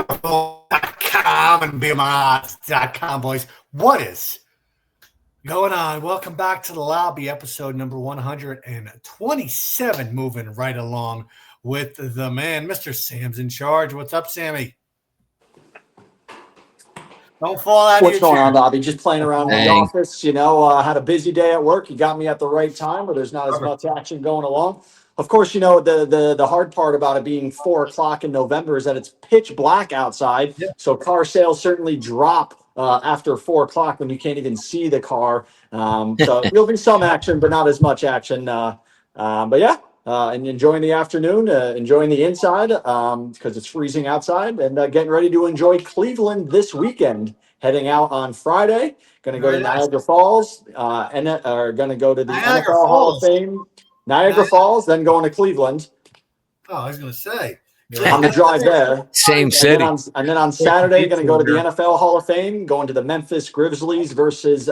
BMR.com and BMR.com, boys. What is going on? Welcome back to the lobby, episode number 127. Moving right along with the man, Mr. Sam's in charge. What's up, Sammy? Don't fall out of What's your going chair. on, Bobby? Just playing around in the office. Had a busy day at work. You got me at the right time where there's not as much action going along. Of course, the hard part about it being 4 o'clock in November is that it's pitch black outside. Yeah. So car sales certainly drop after 4 o'clock when you can't even see the car. So there'll be some action, but not as much action. And enjoying the afternoon, enjoying the inside because it's freezing outside, and getting ready to enjoy Cleveland this weekend. Heading out on Friday, going to go to Niagara Falls, and are going to go to the NFL Hall of Fame, Niagara Falls, then going to Cleveland. Oh, I was going to say. On the drive there. Same city. And then on Saturday, going to go to the NFL Hall of Fame, going to the Memphis Grizzlies versus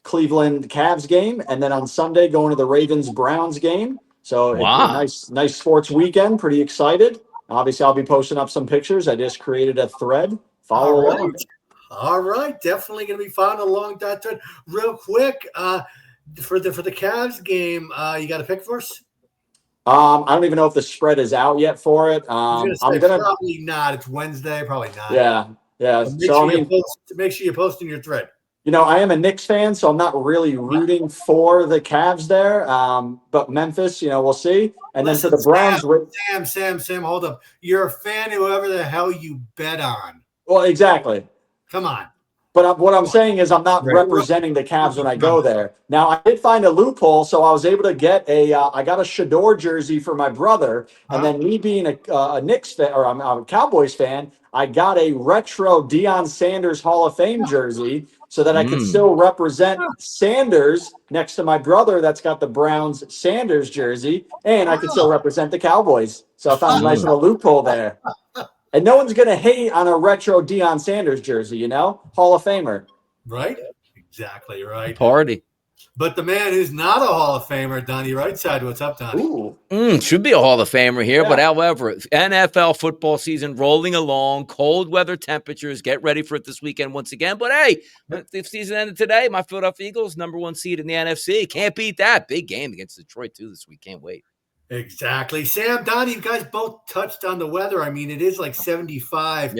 Cleveland Cavs game. And then on Sunday, going to the Ravens-Browns game. So wow. Nice sports weekend. Pretty excited. Obviously, I'll be posting up some pictures. I just created a thread. Follow along. All right, definitely going to be following along that thread. Real quick, for the Cavs game, you got a pick for us? I don't even know if the spread is out yet for it. I'm gonna probably not. It's Wednesday, probably not. Yeah. Make sure you post in your thread. I am a Knicks fan, so I'm not really rooting for the Cavs there. But Memphis, we'll see. And then for the Browns, Sam, hold up. You're a fan of whoever the hell you bet on. Well, exactly. Come on. But what I'm saying is I'm not representing the Cavs when I go there. Now, I did find a loophole, so I was able to get I got a Shador jersey for my brother. And then me being a Knicks fan, or I'm a Cowboys fan, I got a retro Deion Sanders Hall of Fame jersey so that I could still represent Sanders next to my brother that's got the Browns Sanders jersey, and I could still represent the Cowboys. So I found a nice little loophole there. And no one's going to hate on a retro Deion Sanders jersey, Hall of Famer. Right? Exactly right. Party. But the man who's not a Hall of Famer, Donnie Rightside. What's up, Donnie? Ooh. Should be a Hall of Famer here, but however, NFL football season rolling along, cold weather temperatures, get ready for it this weekend once again. But hey, the season ended today. My Philadelphia Eagles, #1 seed in the NFC. Can't beat that. Big game against Detroit, too, this week. Can't wait. Exactly. Sam, Donnie, you guys both touched on the weather. I mean, it is like 75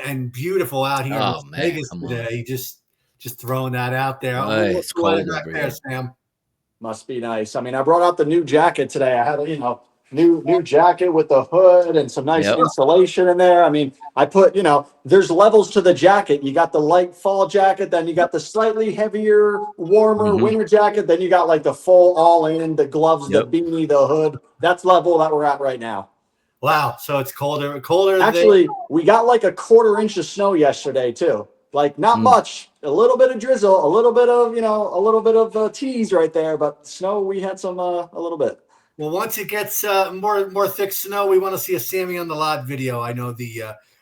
and beautiful out here in Vegas today. Just throwing that out there. It's cold back there, Sam. Must be nice. I mean, I brought out the new jacket today. I had a new jacket with the hood and some nice insulation in there. I mean, I put, there's levels to the jacket. You got the light fall jacket, then you got the slightly heavier, warmer winter jacket, then you got like the full all in, the gloves, the beanie, the hood. That's level that we're at right now. Wow. So it's colder. Actually, we got like a 1/4 inch of snow yesterday too. Like not much, a little bit of drizzle, a little bit of tease right there, but snow, we had some, a little bit. Well, once it gets more thick snow, we want to see a Sammy on the lot video. I know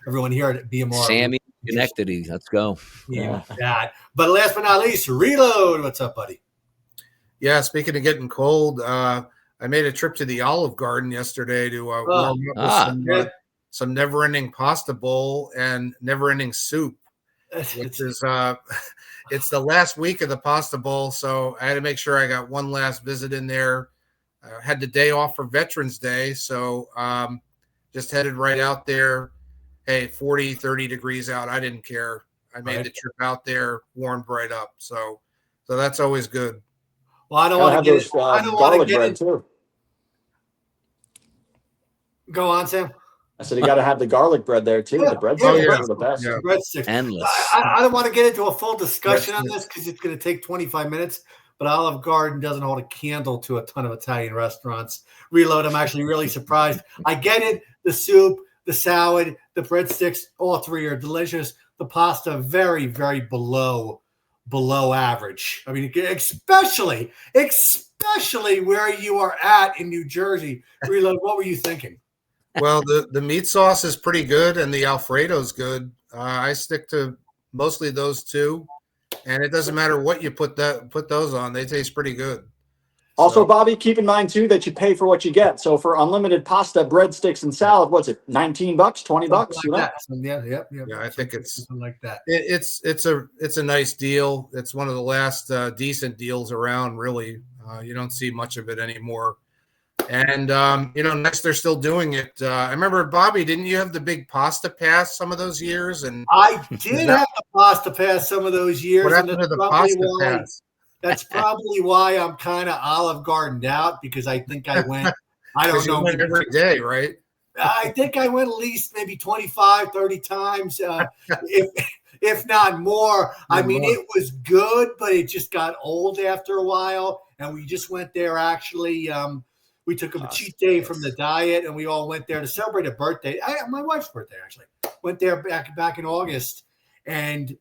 everyone here at BMR. Sammy Connected. Let's go. Yeah. But last but not least, Reload. What's up, buddy? Yeah, speaking of getting cold, I made a trip to the Olive Garden yesterday to warm up with some never-ending pasta bowl and never-ending soup, which is it's the last week of the pasta bowl, so I had to make sure I got one last visit in there. Had the day off for Veterans Day, so just headed right out there. Hey, 40, 30 degrees out. I didn't care. I made the trip out there, warmed right up. So that's always good. Well, I don't want to get garlic bread too. Go on, Sam. I said you got to have the garlic bread there too. The breadsticks are the best. Yeah. Breadsticks. Endless. I don't want to get into a full discussion on this because it's going to take 25 minutes. But Olive Garden doesn't hold a candle to a ton of Italian restaurants. Reload, I'm actually really surprised. I get it. The soup, the salad, the breadsticks, all three are delicious. The pasta, very, very below average. I mean, especially where you are at in New Jersey. Reload, what were you thinking? Well, the meat sauce is pretty good, and the Alfredo's good. I stick to mostly those two. And it doesn't matter what you put those on; they taste pretty good. Also, Bobby, keep in mind too that you pay for what you get. So for unlimited pasta, breadsticks, and salad, what's it? $19, $20? Like you know? that. Yeah. I think it's something like that. It's a nice deal. It's one of the last decent deals around. Really, you don't see much of it anymore. And next they're still doing it. I remember, Bobby, didn't you have the big pasta pass some of those years? And I did have the pasta pass some of those years. What happened to the pasta pass? That's probably why I'm kind of Olive Gardened out, because I think I went, I don't know. Went every day, right? I think I went at least maybe 25, 30 times, if not more. I mean, it was good, but it just got old after a while. And we just went there actually. We took a cheat day from the diet, and we all went there to celebrate a birthday. My wife's birthday, actually. Went there back in August, and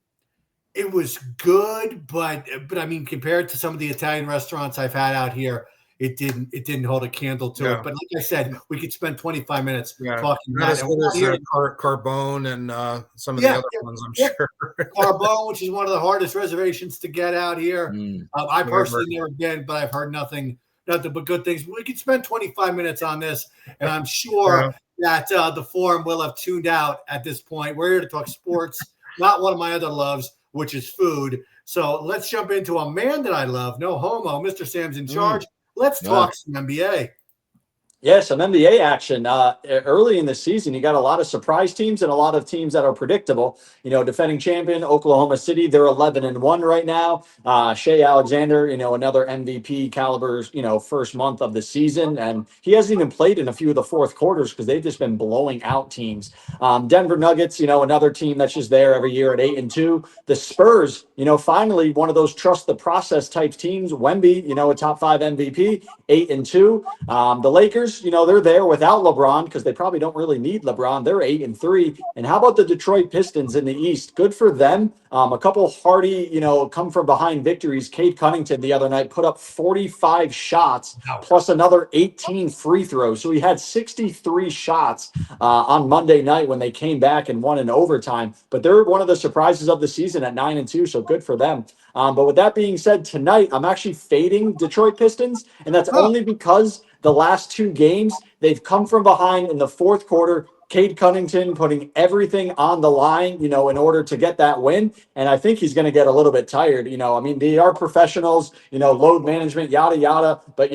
it was good, but I mean, compared to some of the Italian restaurants I've had out here, it didn't hold a candle to it. But like I said, we could spend 25 minutes talking about it. Not as good as Carbone and some of the other ones, I'm sure. Carbone, which is one of the hardest reservations to get out here. I personally never been, but I've heard nothing but good things. We could spend 25 minutes on this, and I'm sure that the forum will have tuned out at this point. We're here to talk sports, not one of my other loves, which is food. So let's jump into a man that I love. No homo. Mr. Sam's in charge. Let's talk some NBA. Yeah, some NBA action. Early in the season, you got a lot of surprise teams and a lot of teams that are predictable. Defending champion Oklahoma City, they're 11-1 right now. Shea Alexander, another MVP caliber, first month of the season, and he hasn't even played in a few of the fourth quarters because they've just been blowing out teams. Denver Nuggets, another team that's just there every year at 8-2. The Spurs, finally one of those trust the process type teams. Wemby, a top 5 MVP, 8-2. The Lakers, they're there without LeBron because they probably don't really need LeBron. They're 8-3. And how about the Detroit Pistons in the East? Good for them. A couple hardy, come from behind victories. Cade Cunningham the other night put up 45 shots plus another 18 free throws. So he had 63 shots on Monday night when they came back and won in overtime. But they're one of the surprises of the season at 9-2. So good for them. But with that being said, tonight I'm actually fading Detroit Pistons, and that's only because the last 2 games they've come from behind in the fourth quarter. Cade Cunningham putting everything on the line, in order to get that win. And I think he's going to get a little bit tired. I mean, they are professionals, load management, yada, yada. But,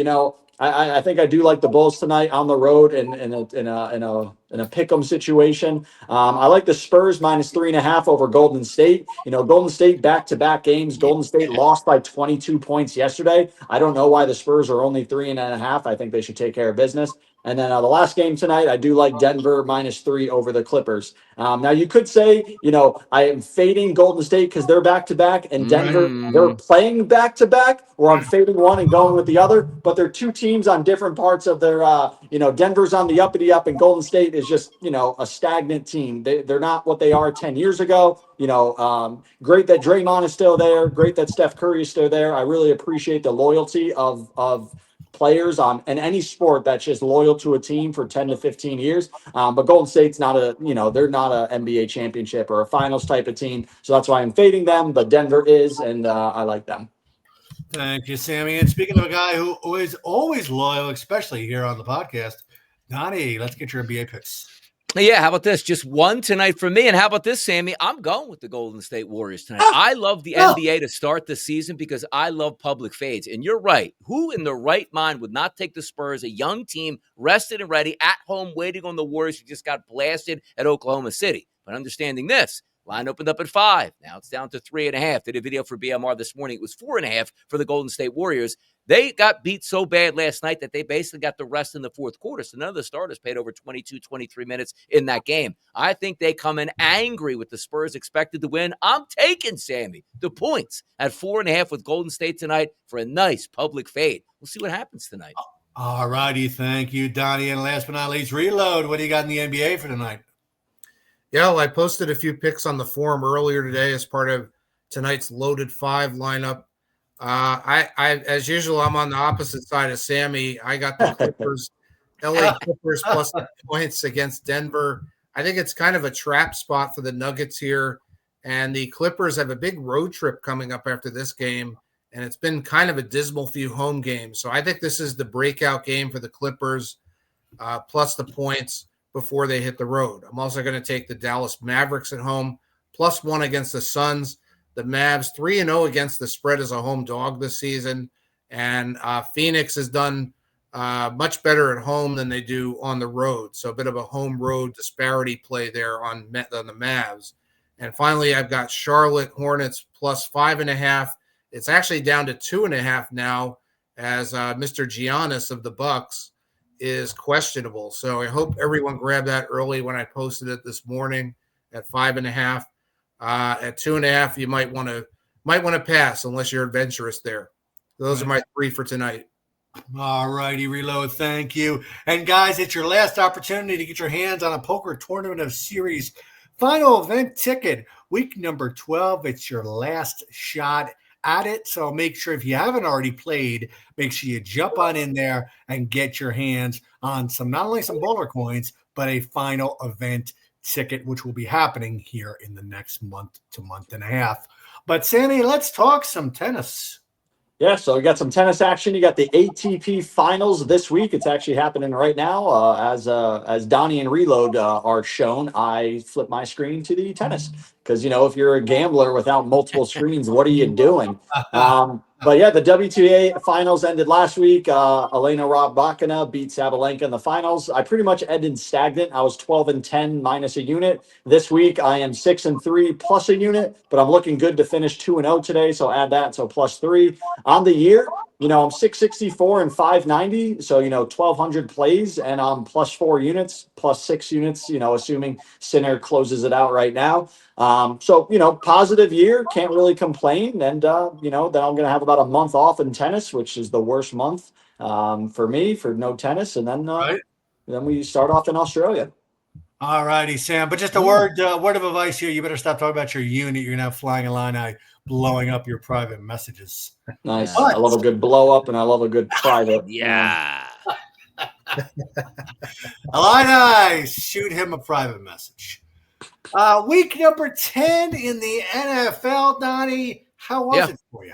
I think I do like the Bulls tonight on the road in a pick'em situation. I like the Spurs -3.5 over Golden State. Golden State back-to-back games. Golden State lost by 22 points yesterday. I don't know why the Spurs are only 3.5. I think they should take care of business. And then the last game tonight, I do like Denver -3 over the Clippers. Now, you could say, I am fading Golden State because they're back-to-back, and Denver, they're playing back-to-back, or I'm fading one and going with the other. But they're 2 teams on different parts of their, Denver's on the uppity-up, and Golden State is just, a stagnant team. They're not what they are 10 years ago. Great that Draymond is still there. Great that Steph Curry is still there. I really appreciate the loyalty of players in any sport that's just loyal to a team for 10 to 15 years. But Golden State's not they're not a NBA championship or a finals type of team. So that's why I'm fading them, but Denver is, and I like them. Thank you, Sammy. And speaking of a guy who is always loyal, especially here on the podcast, Donnie, let's get your NBA picks. Yeah, how about this? Just one tonight for me. And how about this, Sammy? I'm going with the Golden State Warriors tonight. I love the NBA to start the season because I love public fades. And you're right. Who in the right mind would not take the Spurs, a young team, rested and ready, at home, waiting on the Warriors who just got blasted at Oklahoma City? But understanding this, line opened up at 5. Now it's down to 3.5. Did a video for BMR this morning. It was 4.5 for the Golden State Warriors. They got beat so bad last night that they basically got the rest in the fourth quarter. So none of the starters played over 22, 23 minutes in that game. I think they come in angry with the Spurs expected to win. I'm taking, Sammy, the points at 4.5 with Golden State tonight for a nice public fade. We'll see what happens tonight. All righty. Thank you, Donnie. And last but not least, Reload. What do you got in the NBA for tonight? Yeah, well, I posted a few picks on the forum earlier today as part of tonight's Loaded 5 lineup. I as usual, I'm on the opposite side of Sammy. I got the Clippers, LA Clippers plus the points against Denver. I think it's kind of a trap spot for the Nuggets here. And the Clippers have a big road trip coming up after this game and it's been kind of a dismal few home games. So I think this is the breakout game for the Clippers, plus the points before they hit the road. I'm also going to take the Dallas Mavericks at home, +1 against the Suns. The Mavs 3-0 against the spread as a home dog this season, and Phoenix has done much better at home than they do on the road. So a bit of a home road disparity play there on the Mavs. And finally, I've got Charlotte Hornets +5.5. It's actually down to 2.5 now, as Mr. Giannis of the Bucks is questionable. So I hope everyone grabbed that early when I posted it this morning at 5.5. At 2.5, you might want to pass unless you're adventurous there. Those are my 3 for tonight. All righty, Reload. Thank you. And guys, it's your last opportunity to get your hands on a Poker Tournament of Series final event ticket. Week number 12. It's your last shot at it. So make sure, if you haven't already played, make sure you jump on in there and get your hands on not only some bowler coins, but a final event ticket, which will be happening here in the next month to month and a half. But Sammy, let's talk some tennis. Yeah, so we got some tennis action. You got the ATP Finals this week. It's actually happening right now. As Donnie and Reload are shown, I flip my screen to the tennis because, if you're a gambler without multiple screens, what are you doing? But yeah, the WTA Finals ended last week. Elena Rybakina beat Sabalenka in the finals. I pretty much ended stagnant. I was 12-10 minus a unit. This week I am 6-3 plus a unit, but I'm looking good to finish 2-0 today. So add that, so +3 on the year. I'm 664 and 590, so 1,200 plays, and I'm +4 units, +6 units. Assuming Sinner closes it out right now. So positive year, can't really complain, and then I'm going to have about a month off in tennis, which is the worst month for me for no tennis, and then we start off in Australia. All righty, Sam. But just a word of advice here: you better stop talking about your unit. You're now flying Illini, blowing up your private messages. Nice. I love a good blow up, and I love a good private. Yeah. Illini, shoot him a private message. Week number 10 in the NFL, Donnie. How was it for you?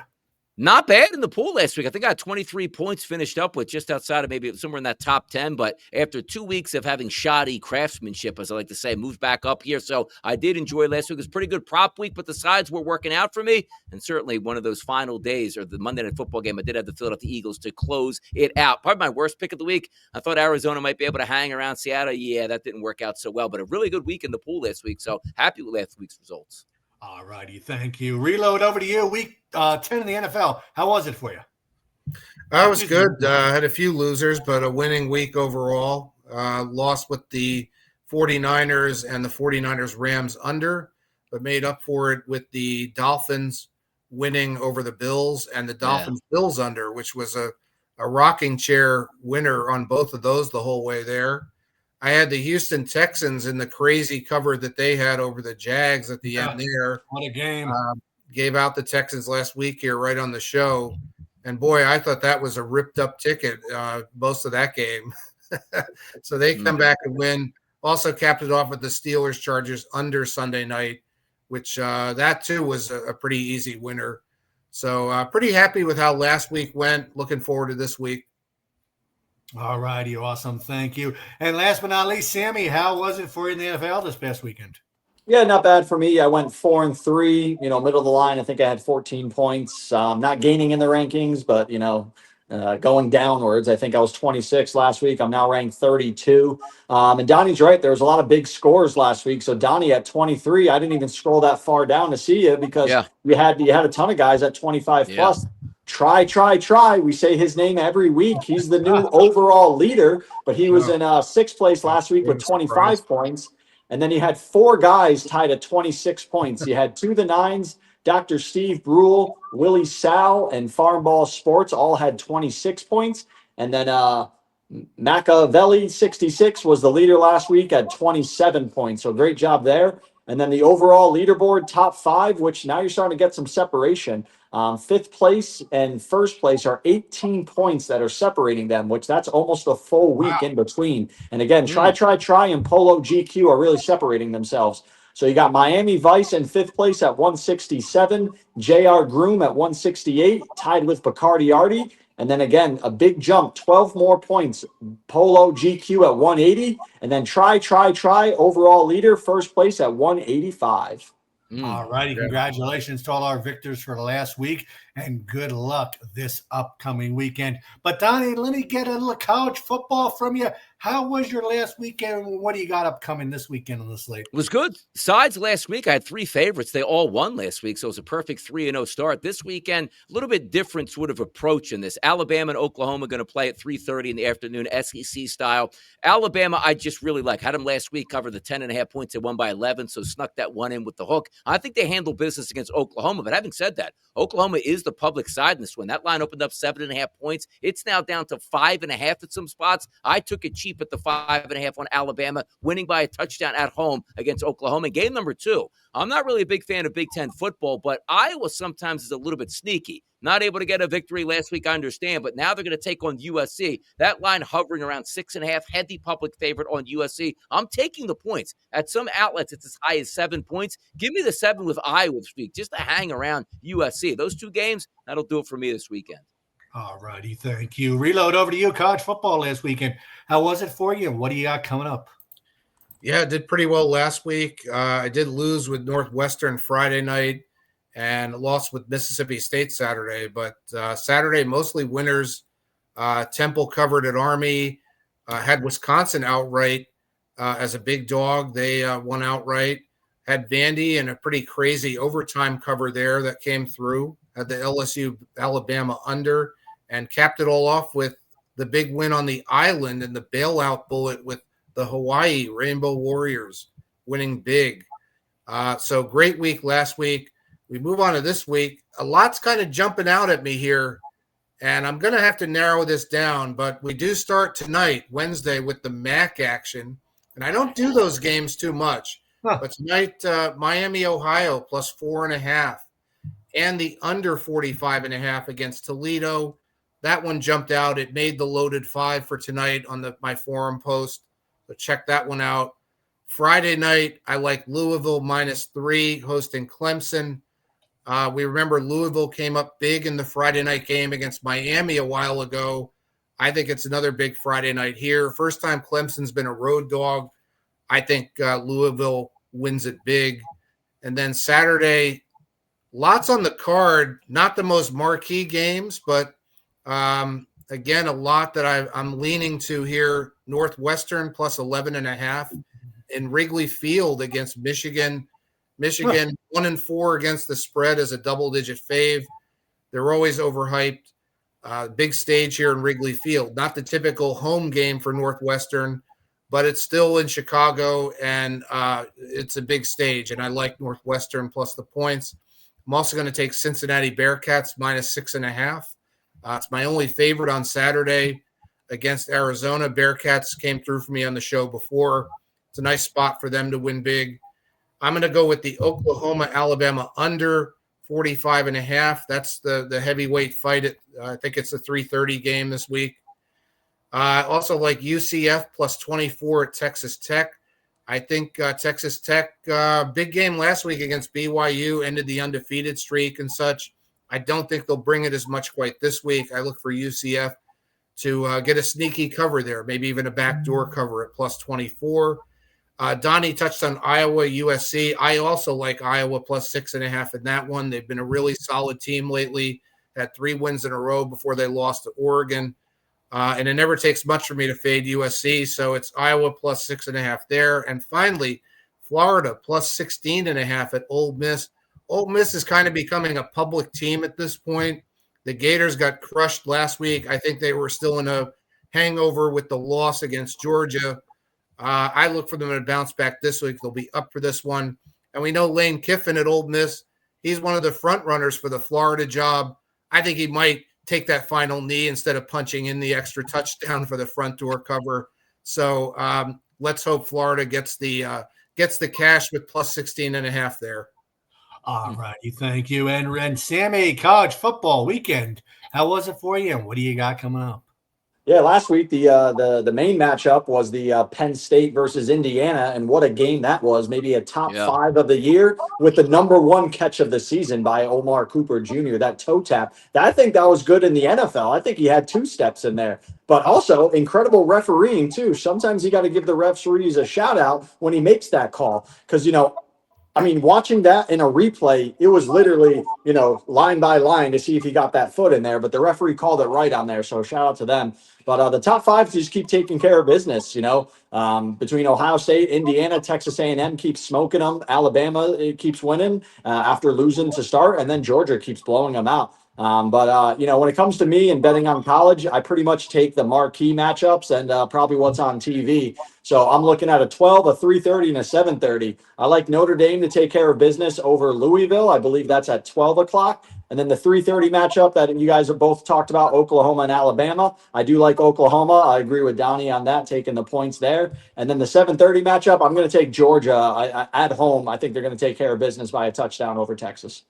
Not bad in the pool last week. I think I got 23 points finished up with, just outside of maybe somewhere in that top 10. But after 2 weeks of having shoddy craftsmanship, as I like to say, moved back up here. So I did enjoy last week. It was a pretty good prop week, but the sides were working out for me. And certainly one of those final days, or the Monday Night Football game, I did have the Philadelphia Eagles to close it out. Probably my worst pick of the week. I thought Arizona might be able to hang around Seattle. Yeah, that didn't work out so well. But a really good week in the pool last week. So happy with last week's results. All righty. Thank you. Reload, over to you. Week 10 in the NFL. How was it for you? It was good. Had a few losers, but a winning week overall. Lost with the 49ers and the 49ers Rams under, but made up for it with the Dolphins winning over the Bills and the Dolphins Bills under, which was a rocking chair winner on both of those the whole way there. I had the Houston Texans in the crazy cover that they had over the Jags at the end there. What a game. Gave out the Texans last week here right on the show. And boy, I thought that was a ripped up ticket, most of that game. So they come back and win. Also capped it off with the Steelers Chargers under Sunday night, which that too was a pretty easy winner. So pretty happy with how last week went. Looking forward to this week. All righty. Awesome. Thank you. And last but not least, Sammy, how was it for you in the NFL this past weekend? Yeah, not bad for me. I went 4-3, middle of the line. I think I had 14 points. Not gaining in the rankings, but, going downwards. I think I was 26 last week. I'm now ranked 32. And Donnie's right. There was a lot of big scores last week. So Donnie at 23, I didn't even scroll that far down to see you because you had a ton of guys at 25 plus. Try. We say his name every week. He's the new overall leader, but he was in 6th place last week with 25 points. And then you had 4 guys tied at 26 points. You had 2 the Nines, Dr. Steve Brule, Willie Sal, and Farmball Sports all had 26 points. And then Machiavelli 66 was the leader last week at 27 points. So great job there. And then the overall leaderboard top 5, which now you're starting to get some separation. 5th place and 1st place are 18 points that are separating them, which that's almost a full week in between. And again, try, and Polo GQ are really separating themselves. So you got Miami Vice in 5th place at 167, J.R. Groom at 168, tied with Bacardi Artie. And then again, a big jump, 12 more points. Polo GQ at 180. And then Try overall leader, 1st place at 185. All righty. Congratulations to all our victors for the last week, and good luck this upcoming weekend. But Donnie, let me get a little college football from you. How was your last weekend? What do you got upcoming this weekend on the slate? It was good. Besides last week, I had 3 favorites. They all won last week, so it was a perfect 3-0 start. This weekend, a little bit different sort of approach in this. Alabama and Oklahoma going to play at 3:30 in the afternoon, SEC style. Alabama, I just really like. Had them last week, covered the 10.5 points. They won by 11, so snuck that one in with the hook. I think they handle business against Oklahoma, but having said that, Oklahoma is the public side in this one. That line opened up 7.5 points. It's now down to 5.5 at some spots. I took it cheap at the 5.5 on Alabama, winning by a touchdown at home against Oklahoma. Game number 2, I'm not really a big fan of Big Ten football, but Iowa sometimes is a little bit sneaky. Not able to get a victory last week, I understand, but now they're going to take on USC. That line hovering around 6.5, heavy public favorite on USC. I'm taking the points. At some outlets, it's as high as 7 points. Give me the 7 with Iowa this week, just to hang around USC. Those 2 games, that'll do it for me this weekend. All righty, thank you. Reload, over to you. College football last weekend. How was it for you? What do you got coming up? Yeah, I did pretty well last week. I did lose with Northwestern Friday night and lost with Mississippi State Saturday. But Saturday, mostly winners. Temple covered at Army. Had Wisconsin outright as a big dog. They won outright. Had Vandy in a pretty crazy overtime cover there that came through. Had the LSU Alabama under, and capped it all off with the big win on the island and the bailout bullet with the Hawaii Rainbow Warriors winning big. So great week last week. We move on to this week. A lot's kind of jumping out at me here, and I'm going to have to narrow this down, but we do start tonight, Wednesday, with the MAC action, and I don't do those games too much. But tonight, Miami, Ohio, plus 4.5, and the under 45.5 against Toledo. That one jumped out. It made the loaded 5 for tonight on my forum post. So check that one out. Friday night, I like Louisville -3 hosting Clemson. We remember Louisville came up big in the Friday night game against Miami a while ago. I think it's another big Friday night here. First time Clemson's been a road dog. I think Louisville wins it big. And then Saturday, lots on the card. Not the most marquee games, but again, a lot that I'm leaning to here. Northwestern plus 11.5 in Wrigley Field against Michigan. Michigan 1-4 against the spread as a double-digit fave. They're always overhyped. Big stage here in Wrigley Field. Not the typical home game for Northwestern, but it's still in Chicago, and it's a big stage, and I like Northwestern plus the points. I'm also going to take Cincinnati Bearcats -6.5. It's my only favorite on Saturday against Arizona. Bearcats came through for me on the show before. It's a nice spot for them to win big. I'm going to go with the Oklahoma-Alabama under 45.5. That's the heavyweight fight. I think it's a 3:30 game this week. Also like UCF plus 24 at Texas Tech. I think Texas Tech, big game last week against BYU, ended the undefeated streak and such. I don't think they'll bring it as much quite this week. I look for UCF to get a sneaky cover there, maybe even a backdoor cover at plus 24. Donnie touched on Iowa, USC. I also like Iowa plus 6.5 in that one. They've been a really solid team lately, had 3 wins in a row before they lost to Oregon. And it never takes much for me to fade USC. So it's Iowa plus 6.5 there. And finally, Florida plus 16.5 at Ole Miss. Ole Miss is kind of becoming a public team at this point. The Gators got crushed last week. I think they were still in a hangover with the loss against Georgia. I look for them to bounce back this week. They'll be up for this one. And we know Lane Kiffin at Ole Miss. He's one of the front runners for the Florida job. I think he might take that final knee instead of punching in the extra touchdown for the front door cover. So let's hope Florida gets the cash with plus 16.5 there. All righty, thank you. And Sammy, college football weekend, how was it for you, and what do you got coming up? Yeah, last week the main matchup was the Penn State versus Indiana, and what a game that was! Maybe a top 5 of the year with the number 1 catch of the season by Omar Cooper Jr. That toe tap. I think that was good in the NFL. I think he had 2 steps in there, but also incredible refereeing too. Sometimes you got to give the referees a shout out when he makes that call because I mean, watching that in a replay, it was literally, line by line to see if he got that foot in there. But the referee called it right on there. So shout out to them. But the top 5 just keep taking care of business, between Ohio State, Indiana, Texas A&M keeps smoking them. Alabama it keeps winning after losing to start. And then Georgia keeps blowing them out. When it comes to me and betting on college, I pretty much take the marquee matchups and probably what's on TV. So I'm looking at a 12, a 3:30, and a 7:30. I like Notre Dame to take care of business over Louisville. I believe that's at 12 o'clock. And then the 3:30 matchup that you guys have both talked about, Oklahoma and Alabama. I do like Oklahoma. I agree with Donnie on that, taking the points there. And then the 7:30 matchup, I'm going to take Georgia at home. I think they're going to take care of business by a touchdown over Texas.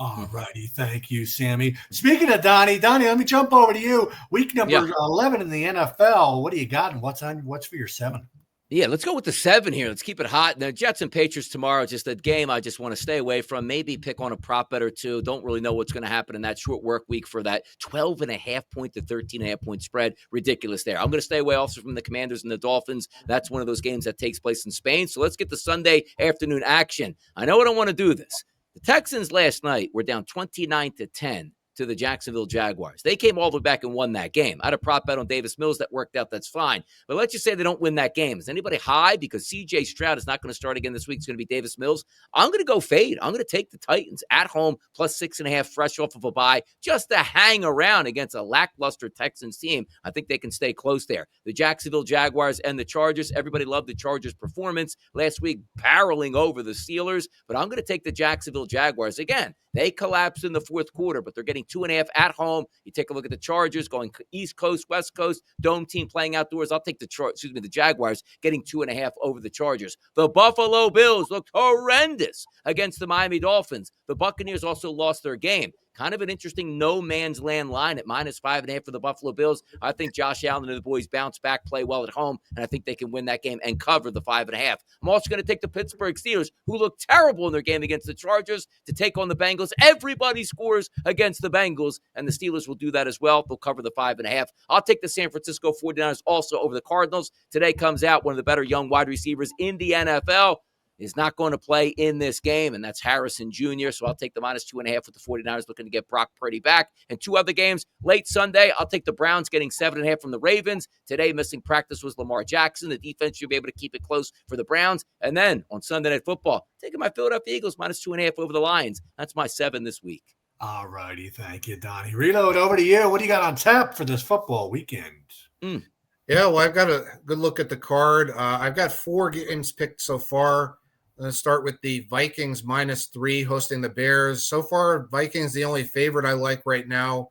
All righty. Thank you, Sammy. Speaking of Donnie, let me jump over to you. Week number 11 in the NFL. What do you got and what's for your 7? Yeah, let's go with the 7 here. Let's keep it hot. The Jets and Patriots tomorrow, just a game I just want to stay away from. Maybe pick on a prop bet or two. Don't really know what's going to happen in that short work week for that 12.5 point to 13.5 point spread. Ridiculous there. I'm going to stay away also from the Commanders and the Dolphins. That's one of those games that takes place in Spain. So let's get the Sunday afternoon action. I know I don't want to do this. The Texans last night were down 29-10 to the Jacksonville Jaguars. They came all the way back and won that game. I had a prop bet on Davis Mills that worked out. That's fine. But let's just say they don't win that game. Is anybody high? Because C.J. Stroud is not going to start again this week. It's going to be Davis Mills. I'm going to go fade. I'm going to take the Titans at home plus 6.5 fresh off of a bye just to hang around against a lackluster Texans team. I think they can stay close there. The Jacksonville Jaguars and the Chargers. Everybody loved the Chargers' performance last week, barreling over the Steelers. But I'm going to take the Jacksonville Jaguars again. They collapsed in the fourth quarter, but they're getting 2.5 at home. You take a look at the Chargers going East Coast, West Coast, dome team playing outdoors. I'll take the Jaguars getting 2.5 over the Chargers. The Buffalo Bills looked horrendous against the Miami Dolphins. The Buccaneers also lost their game. Kind of an interesting no man's land line at minus 5.5 for the Buffalo Bills. I think Josh Allen and the boys bounce back, play well at home, and I think they can win that game and cover the 5.5. I'm also going to take the Pittsburgh Steelers, who look terrible in their game against the Chargers, to take on the Bengals. Everybody scores against the Bengals, and the Steelers will do that as well. They'll cover the 5.5. I'll take the San Francisco 49ers also over the Cardinals. Today comes out one of the better young wide receivers in the NFL. Is not going to play in this game, and that's Harrison Jr., so I'll take the minus 2.5 with the 49ers looking to get Brock Purdy back. And 2 other games, late Sunday, I'll take the Browns getting 7.5 from the Ravens. Today, missing practice was Lamar Jackson. The defense should be able to keep it close for the Browns. And then, on Sunday Night Football, taking my Philadelphia Eagles minus 2.5 over the Lions. That's my 7 this week. All righty. Thank you, Donnie. Reload, over to you. What do you got on tap for this football weekend? Yeah, well, I've got a good look at the card. I've got 4 games picked so far. I'm going to start with the Vikings minus 3 hosting the Bears. So far, Vikings the only favorite I like right now.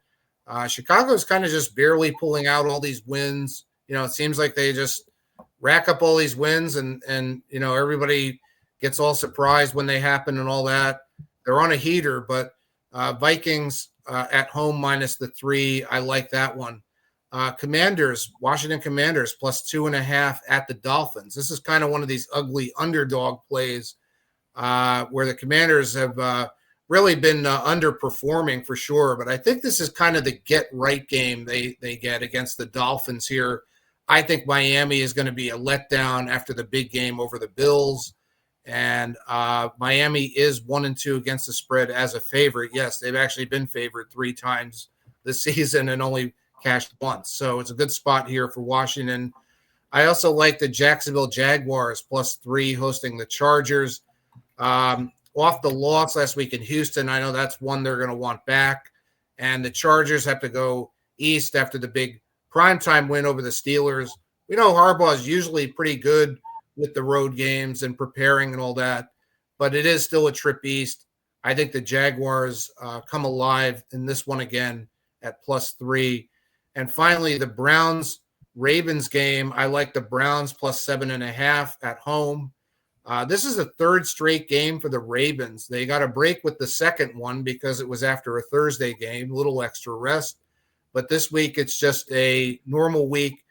Chicago's kind of just barely pulling out all these wins. It seems like they just rack up all these wins and everybody gets all surprised when they happen and all that. They're on a heater, but Vikings at home minus the 3. I like that one. Washington Commanders plus 2.5 at the Dolphins. This is kind of one of these ugly underdog plays where the Commanders have really been underperforming for sure. But I think this is kind of the get right game they get against the Dolphins here. I think Miami is going to be a letdown after the big game over the Bills. And Miami is 1-2 against the spread as a favorite. Yes, they've actually been favored 3 times this season and only cashed once. So it's a good spot here for Washington. I also like the Jacksonville Jaguars plus 3 hosting the Chargers. Off the loss last week in Houston, I know that's one they're going to want back. And the Chargers have to go east after the big primetime win over the Steelers. We know Harbaugh is usually pretty good with the road games and preparing and all that, but it is still a trip east. I think the Jaguars come alive in this one again at plus 3. And finally, the Browns-Ravens game. I like the Browns plus 7.5 at home. This is a 3rd straight game for the Ravens. They got a break with the second one because it was after a Thursday game, a little extra rest. But this week, it's just a normal week,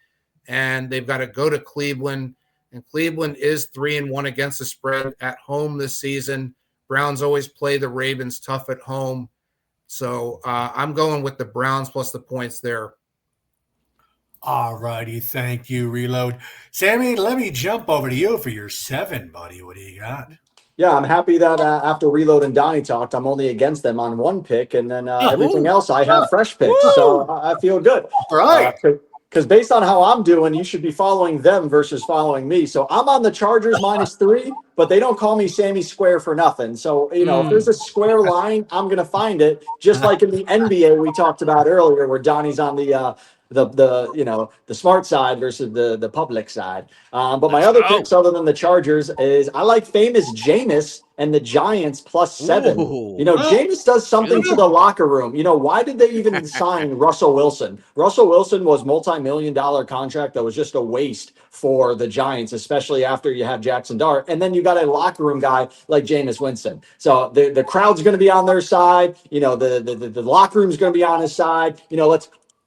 and they've got to go to Cleveland. And Cleveland is 3-1 against the spread at home this season. Browns always play the Ravens tough at home. So I'm going with the Browns plus the points there. All righty. Thank you, Reload. Sammy, let me jump over to you for your 7, buddy. What do you got? Yeah, I'm happy that after Reload and Donnie talked, I'm only against them on one pick, and then everything else I have fresh picks. So I feel good. All right. Because based on how I'm doing, you should be following them versus following me. So I'm on the Chargers -3, but they don't call me Sammy Square for nothing. So, if there's a square line, I'm going to find it. Just like in the NBA we talked about earlier, where Donnie's on the smart side versus the public side. But my other picks other than the Chargers is I like famous Jameis and the Giants +7. Ooh. Jameis does something to the locker room. Why did they even sign Russell Wilson? Russell Wilson was multi-million-dollar contract that was just a waste for the Giants, especially after you have Jackson Dart. And then you got a locker room guy like Jameis Winston. So the crowd's going to be on their side. The locker room's going to be on his side.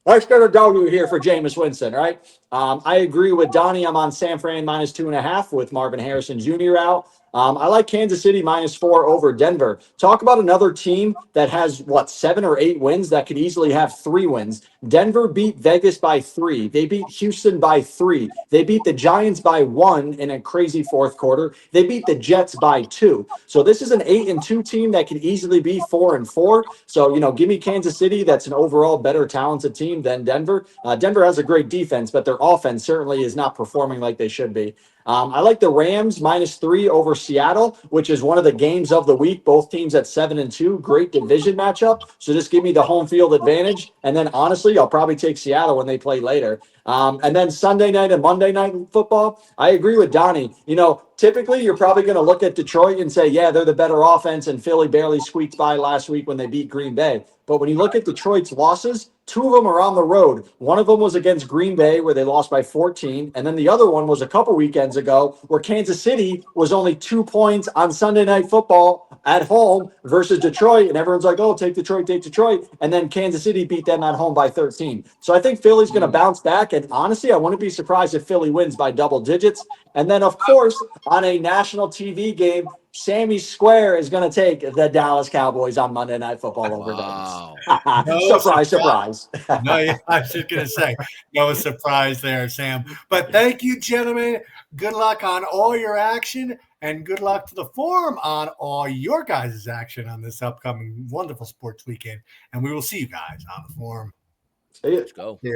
Let's get a W here for Jameis Winston, right? I agree with Donnie. I'm on San Fran -2.5 with Marvin Harrison Jr. out. I like Kansas City -4 over Denver. Talk about another team that has, 7 or 8 wins that could easily have 3 wins. Denver beat Vegas by 3. They beat Houston by 3. They beat the Giants by 1 in a crazy fourth quarter. They beat the Jets by 2. So this is an 8-2 team that could easily be 4-4. So, give me Kansas City. That's an overall better talented team than Denver. Denver has a great defense, but their offense certainly is not performing like they should be. I like the Rams -3 over Seattle, which is one of the games of the week. Both teams at 7-2. Great division matchup. So just give me the home field advantage. And then honestly, I'll probably take Seattle when they play later. And then Sunday night and Monday night football, I agree with Donnie. Typically you're probably going to look at Detroit and say, yeah, they're the better offense, and Philly barely squeaked by last week when they beat Green Bay. But when you look at Detroit's losses, 2 of them are on the road. One of them was against Green Bay, where they lost by 14. And then the other one was a couple weekends ago, where Kansas City was only 2 points on Sunday Night Football at home versus Detroit. And everyone's like, oh, take Detroit, take Detroit. And then Kansas City beat them at home by 13. So I think Philly's going to bounce back. And honestly, I wouldn't be surprised if Philly wins by double digits. And then, of course, on a national TV game, Sammy Square is going to take the Dallas Cowboys on Monday Night Football over Vegas. Surprise. No, yeah, I was just going to say, no surprise there, Sam. But thank you, gentlemen. Good luck on all your action, and good luck to the forum on all your guys' action on this upcoming wonderful sports weekend. And we will see you guys on the forum. See you. Let's go. Yeah.